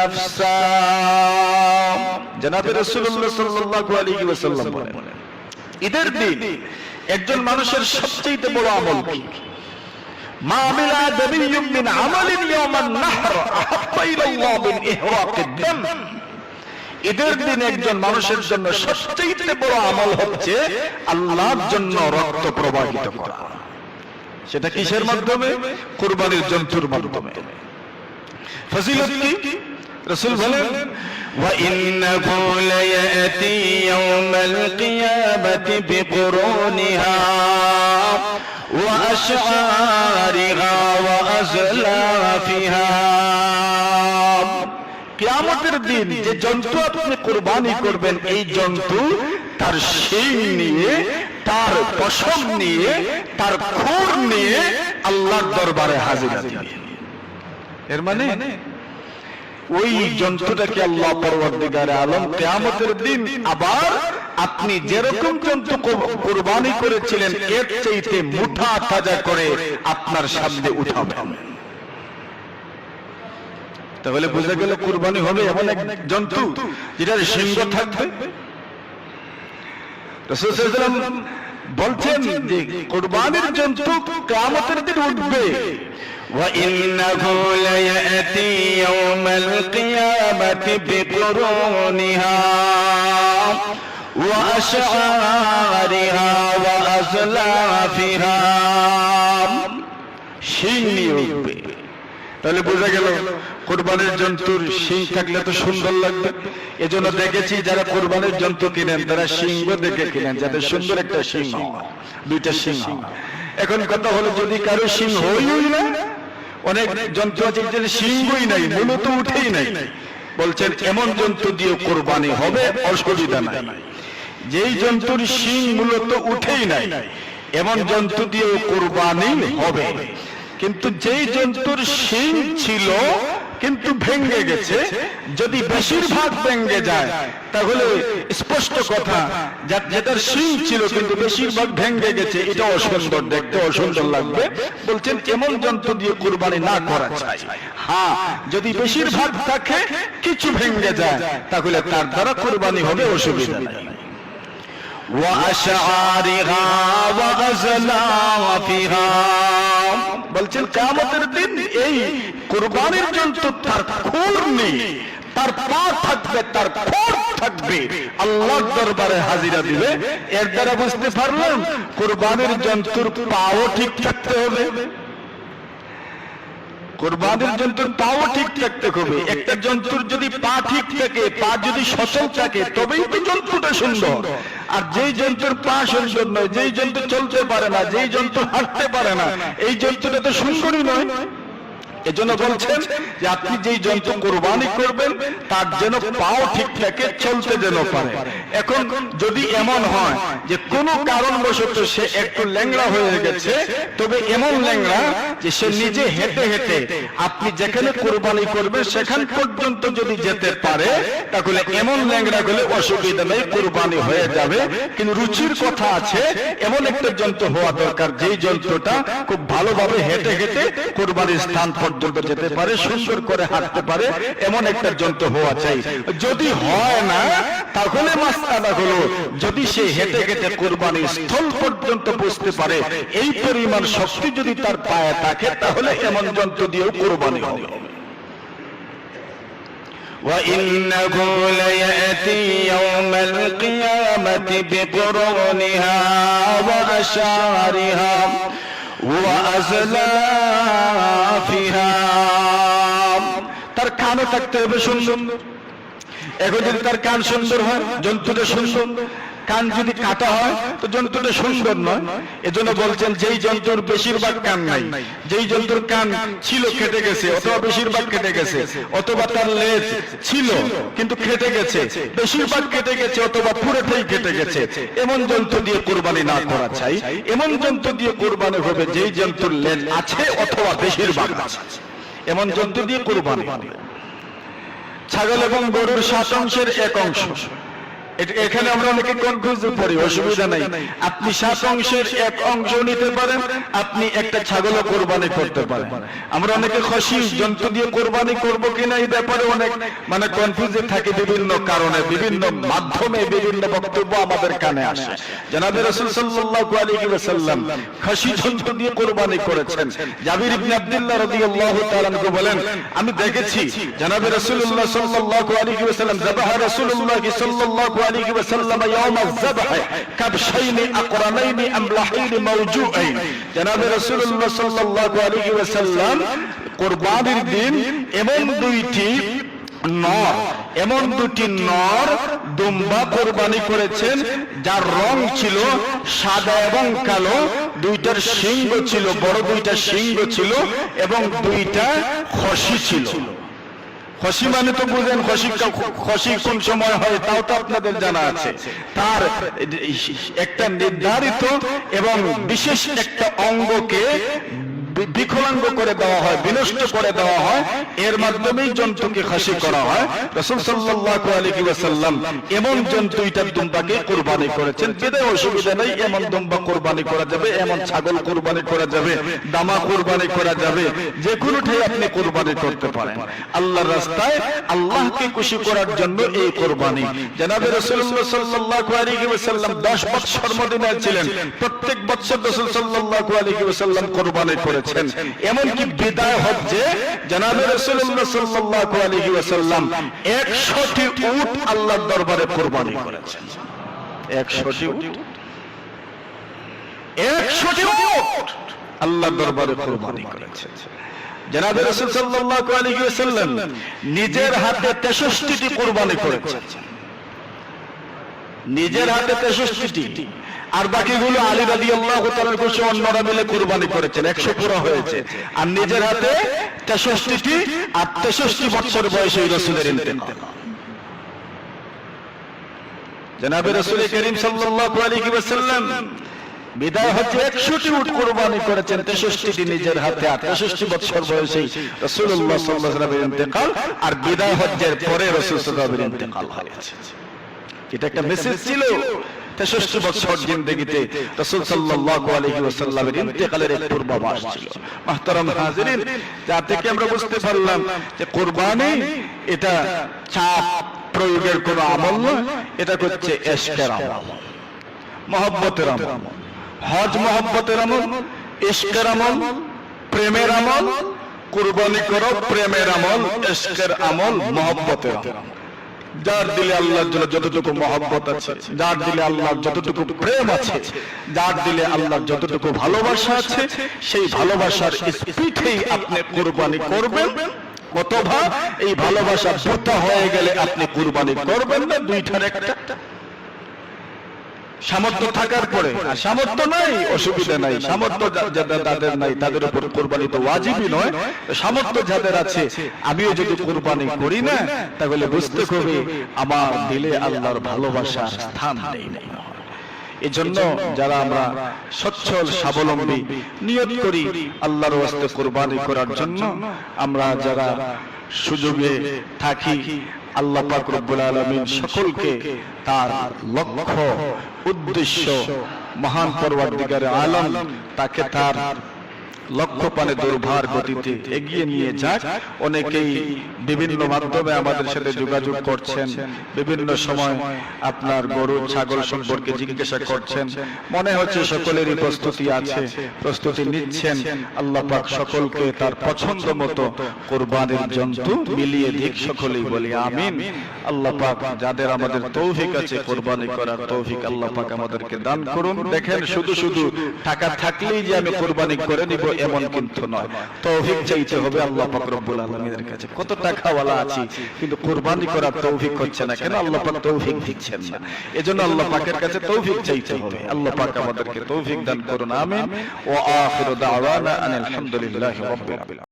নাফসা। জনাবে রাসূলুল্লাহ সাল্লাল্লাহু আলাইহি ওয়াসাল্লাম বলেন, ঈদের দিন একজন মানুষের সবচেয়ে বড় আমল কি? মা আমিলা দাবিয়্যুম মিন আমালিন ইয়াওমান নাহর আহাব্বা ইলাল্লাহ মিন ইহরাকিদ দাম। ঈদের দিন একজন মানুষের জন্য সবচেয়ে বড় আমল হচ্ছে আল্লাহর জন্য রক্ত প্রবাহিত করা। সেটা কিসের মাধ্যমে? কুরবানির জন্তুর মাধ্যমে। ফজিলত কি? রাসূল বলেন, ওয়া ইন্নাহু লায়াতি ইয়াওমাল কিয়ামাতি বিকুরুনিহা ওয়া আশআরিহা ওয়া আজলাফিহা। কিয়ামতের দিন যে জন্তু আপনি কুরবানি করবেন, এই জন্তু তার শিং নিয়ে, তার পশম নিয়ে, তার খুর নিয়ে আল্লাহর দরবারে হাজিরা দিবে। এর মানে ওই জন্তুটাকে আল্লাহ পরওয়ারদিগারে আলম কিয়ামতের দিন আবার আপনি যেরকম জন্তু কুরবানি করেছিলেন এর চাইতে মুঠা তাজা করে আপনার সামনে উঠাবেন। তাহলে বুঝা গেল কুরবানি হবে এমন এক জন্তু যেটার শিং থাকবে। রাসূল সাল্লাল্লাহু আলাইহি ওয়াসাল্লাম বলছেন যে কুরবানির জন্তু কিয়ামতের দিন উঠবে। ওয়া ইন্নাহু লায়াতি ইয়াওমাল কিয়ামাতি বিকুরুনিহা ওয়া আশআরিহা ওয়া আজলাফিহা। শিং নিয়ে উঠবে। তাহলে বোঝা গেল কুরবানির জন্তুর শিং থাকলে তো সুন্দর লাগবে। এজন্য দেখেছি যারা কুরবানির জন্তু কিনেন তারা শিং দেখে কিনেন, যাতে সুন্দর একটা শিং, দুইটা শিং। এখন কথা হলো যদি কারো শিং হইই না, অনেক জন্তু আছে যে শিংই নাই, মূলত উঠেই নাই, বলছেন এমন জন্তু দিয়ে কুরবানি হবে, অসুবিধা নাই। যেই জন্তুর শিং মূলত উঠেই নাই এমন জন্তু দিয়ে কুরবানি হবে। কিন্তু যেই জন্তুর শিং ছিল কিন্তু ভেঙে গেছে, যদি বেশিরভাগ ভেঙে যায় তাহলে স্পষ্ট কথা যেটার শিং ছিল কিন্তু বেশিরভাগ ভেঙে গেছে, এটা অসুন্দর, দেখতে অসুন্দর লাগবে। বলছেন এমন জন্তু দিয়ে কুরবানি না করা চাই। হ্যাঁ, যদি বেশিরভাগ থাকে কিছু ভেঙে যায় তাহলে তার দ্বারা কুরবানি হবে, অসুবিধা নেই। ওয়া আশআরিহা ওয়া আজলাফিহা। বলছেন কিয়ামতের দিন এই কুরবানির জন্তু তার খুর নেই, তার পা থাকবে, তার খুর থাকবে, আল্লাহর দরবারে হাজিরা দিবে। এর দ্বারা বুঝতে পারলাম কুরবানির জন্তুর পাও ঠিক থাকতে হবে। কুরবানির জন্তুর পাও ঠিক থাকতে হবে। একটা জন্তুর যদি পা ঠিক থাকে, পা যদি সচল থাকে, তবেই তো জন্তুটা সুন্দর। আর যেই জন্তুর পা সুন্দর নয়, যেই জন্তু চলতে পারে না, যেই জন্তু হাঁটতে পারে না, এই জন্তুটা তো সুন্দরই নয়। এজন্য বলছেন যে আপনি যেই জন্তু কুরবানি করবেন তার যেন পাও ঠিক থাকে, চলতে যেন পারে। এখন যদি এমন হয় যে কোনো কারণবশত সে একটু ল্যাংড়া হয়ে গেছে, তবে এমন ল্যাংড়া যে সে নিজে হেঁটে হেঁটে আপনি যেখানে কুরবানি করবেন সেখান পর্যন্ত যদি যেতে পারে, তাহলে এমন ল্যাংড়া হলে অসুবিধা নেই, কুরবানি হয়ে যাবে। কিন্তু রুচির কথা আছে, এমন একটা জন্তু হওয়া দরকার যেই জন্তুটা খুব ভালোভাবে হেঁটে হেঁটে কুরবানির স্থান পর্যন্ত যেতে পারে, সুন্দর করে হাঁটতে পারে, এমন একটা জন্তু হওয়া চাই। যদি হয় না তাহলে মাসআলা হলো যদি সে হেঁটে হেঁটে কুরবানির স্থল পর্যন্ত পৌঁছতে পারে, এই পরিমাণ শক্তি যদি তার পায়ে থাকে, তাহলে এমন জন্তু দিয়েও কুরবানি হবে। وَإِنَّهُ لَيَأْتِي يَوْمَ الْقِيَامَةِ بِقُرُونِهَا وَأَشْعَارِهَا وَأَزْلَافِهَا। তার কানও থাকতে হবে সুন্দর। এখন যদি তার কান সুন্দর হয়, জন্তুটা সুন্দর। কান যদি কাটা হয় তো জন্তুটা সুন্দর নয়। এজন্য বলছেন যেই জন্তুর বেশিরভাগ কান নাই, যেই জন্তুর কান ছিল কেটে গেছে, অথবা বেশিরভাগ কেটে গেছে, অথবা তার লেজ ছিল কিন্তু কেটে গেছে, বেশিরভাগ কেটে গেছে, অথবা পুরোটাই কেটে গেছে, এমন জন্তু দিয়ে কুরবানি না করা চাই। এমন জন্তু দিয়ে কুরবানি হবে যেই জন্তুর লেজ আছে অথবা বেশিরভাগ আছে, এমন জন্তু দিয়ে কুরবানি হবে। ছাগল এবং গরুর 7 অংশের 1 অংশ, এখানে আমরা অনেকে কনফিউজ পড়ি, অসুবিধা নাই। আপনি 7 অংশের 1 অংশ নিতে পারেন, আপনি একটা ছাগলও কোরবানি করতে পারেন। আমরা অনেকে খাসি জন্তু দিয়ে কোরবানি করব কিনা এই ব্যাপারে অনেক মানে কনফিউজে থাকি, বিভিন্ন কারণে, বিভিন্ন মাধ্যমে, বিভিন্ন বক্তব্য আমাদের কানে আসে। জনাবে রাসূল সাল্লাল্লাহু আলাইহি ওয়াসাল্লাম খাসি জন্তু দিয়ে কোরবানি করেছেন। জাবির ইবনে আব্দুল্লাহ রাদিয়াল্লাহু তাআলা আনহু বলেন, আমি দেখেছি জনাবে রাসূলুল্লাহ সাল্লাল্লাহু আলাইহি ওয়াসাল্লাম যাবাহা রাসূলুল্লাহ সাল্লাল্লাহু আলাইহি ওয়াসাল্লাম ইয়াউমাজ যাবহ কাবশাইনি আকরানাইনি আমলাহাইনি মাওজুআইন। জনাবে রাসূলুল্লাহ সাল্লাল্লাহু আলাইহি ওয়াসাল্লাম কুরবানির দিন এমন দুটি নর দুম্বা কোরবানি করেছেন, যার রং ছিল সাদা এবং কালো, দুইটার শিং ছিল, বড় দুইটা শিং ছিল এবং দুইটা খসি ছিল। খসি মানে তো বুঝেন, খসি কোন সময় হয় তাও তো আপনাদের জানা আছে। তার একটা নির্ধারিত এবং বিশেষ একটা অঙ্গকে বিকলাঙ্গ করে দেওয়া হয়, বিনষ্ট করে দেওয়া হয়, এর মাধ্যমেই জন্তুকে খাসি করা হয়। রাসূল সাল্লাল্লাহু আলাইহি ওয়াসাল্লাম এমন জন্তুইটার দুম্বাকে কুরবানি করেছেন। বিদায় অসুবিধা নেই, এমন দুম্বা কুরবানি করা যাবে, এমন ছাগল কুরবানি করা যাবে, দামা কুরবানি করা যাবে, যে কোনোটাই আপনি কুরবানি করতে পারেন আল্লাহর রাস্তায়, আল্লাহকে খুশি করার জন্য এই কুরবানি। জনাবে রাসূলুল্লাহ সাল্লাল্লাহু আলাইহি ওয়াসাল্লাম 10 বছর মদিনায় ছিলেন, প্রত্যেক বছর রাসূল সাল্লাল্লাহু আলাইহি ওয়াসাল্লাম কুরবানি করেছেন। এমনকি বিদায় হজ্জে জনাবে রাসূলুল্লাহ সাল্লাল্লাহু আলাইহি ওয়াসাল্লাম 100টি উট আল্লাহর দরবারে কুরবানি করেছেন। 100টি উট আল্লাহর দরবারে কুরবানি করেছেন। জনাবে রাসূল সাল্লাল্লাহু আলাইহি ওয়াসাল্লাম নিজের হাতে 63টি কুরবানি করেছেন, নিজের হাতে 63টি, আর বাকিগুলো আলী রাদিয়াল্লাহু তাআলার কাছে অন্যরা মিলে কুরবানি করেছেন। 100 পুরো হয়েছে, আর নিজের হাতে 63টি, আর 63 বছর বয়সে রাসূলের ইন্তেকাল। জনাবে রাসূল করিম সাল্লাল্লাহু আলাইহি ওয়াসাল্লাম বিদায় হজ্জে 100টি উট কুরবানি করেছেন, 63টি নিজের হাতে, আর 63 বছর বয়সে রাসূলুল্লাহ সাল্লাল্লাহু আলাইহি ওয়াসাল্লামের ইন্তেকাল। আর বিদায় হজ্জের পরে রাসূল সাল্লাল্লাহু আলাইহি ওয়াসাল্লামের ইন্তেকাল হয়েছে। এটা একটা মেসেজ ছিল। 63 বছর জিন্দেগিতে রাসূল সাল্লাল্লাহু আলাইহি ওয়াসাল্লামের ইন্তেকালের এক পূর্বাভাস ছিল। মুহতারাম হাজিরিন, যা থেকে আমরা বুঝতে পারলাম যে কুরবানি এটা চাপ প্রয়োগের কোনো আমল নয়, এটা হচ্ছে ইশকের আমল, মহব্বতের আমল। হজ মহব্বতের আমল, ইশকের আমল, প্রেমের আমল। কুরবানি করো প্রেমের আমল, ইশকের আমল, মহব্বতের আমল। যার দিলে আল্লাহর জন্য যতটুকু মহব্বত আছে, যার দিলে আল্লাহর যতটুকু প্রেম আছে, যার দিলে আল্লাহর যতটুকু ভালোবাসা আছে, সেই ভালোবাসার স্পিডেই আপনি কুরবানি করবেন। অথবা এই ভালোবাসা বৃথা হয়ে গেলে আপনি কুরবানি করবেন না। দুইটার একটা। সামর্থ্য থাকার পরে, আর সামর্থ্য নাই অসুবিধা নাই, সামর্থ্য যাদের নাই তাদের উপর কুরবানি তো ওয়াজিবই নয়। সামর্থ্য যাদের আছে, আমিও যদি কুরবানি করি না তাহলে বুঝতে হবে আমার দিলে আল্লাহর ভালোবাসার স্থান নেই। এজন্য যারা আমরা সচ্ছল স্বাবলম্বী নিয়ত করি আল্লাহর ওয়াস্তে কুরবানি করার জন্য, আমরা যারা সুযোগে থাকি, আল্লাহ পাক রব্বুল আলামিন সকলকে তার লক্ষ্য উদ্দেশ্য, মহান পরওয়ারদিগারে আলম তাকে তার লক্ষ্য পানে দুর্ভার গতিতে এগিয়ে নিয়ে যাক। অনেকেই বিভিন্ন মাধ্যমে আমাদের সাথে যোগাযোগ করছেন, বিভিন্ন সময় আপনার গরু ছাগল সম্পর্কে জিজ্ঞাসা করছেন। মনে হচ্ছে সকলেরই প্রস্তুতি আছে, প্রস্তুতি নিচ্ছেন। আল্লাহ পাক সকলকে তার পছন্দ মতো কুরবানির জন্তু মিলিয়ে দিক, সকলেই বলি আমিন। আল্লাহ পাক যাদের আমাদের তৌফিক আছে কুরবানি করার তৌফিক আল্লাহ পাক আমাদেরকে দান করুন। দেখেন, শুধু শুধু টাকা থাকলেই যে আমি কুরবানি করে নিব এমন কিন্তু নয়, তৌফিক চাইতে হবে আল্লাহ পাক রব্বুল আলামিনের কাছে। কত টাকাওয়ালা আছি কিন্তু কুরবানি করার তৌফিক হচ্ছে না কেন? আল্লাহ পাক তৌফিক দিচ্ছেন না। এজন্য আল্লাহ পাকের কাছে তৌফিক চাইতে হবে। আল্লাহ পাক আমাদেরকে তৌফিক দান করুন, আমিন। ওয়া আখিরু দাওয়ানা আনিল হামদুলিল্লাহি রাব্বিল আলামিন।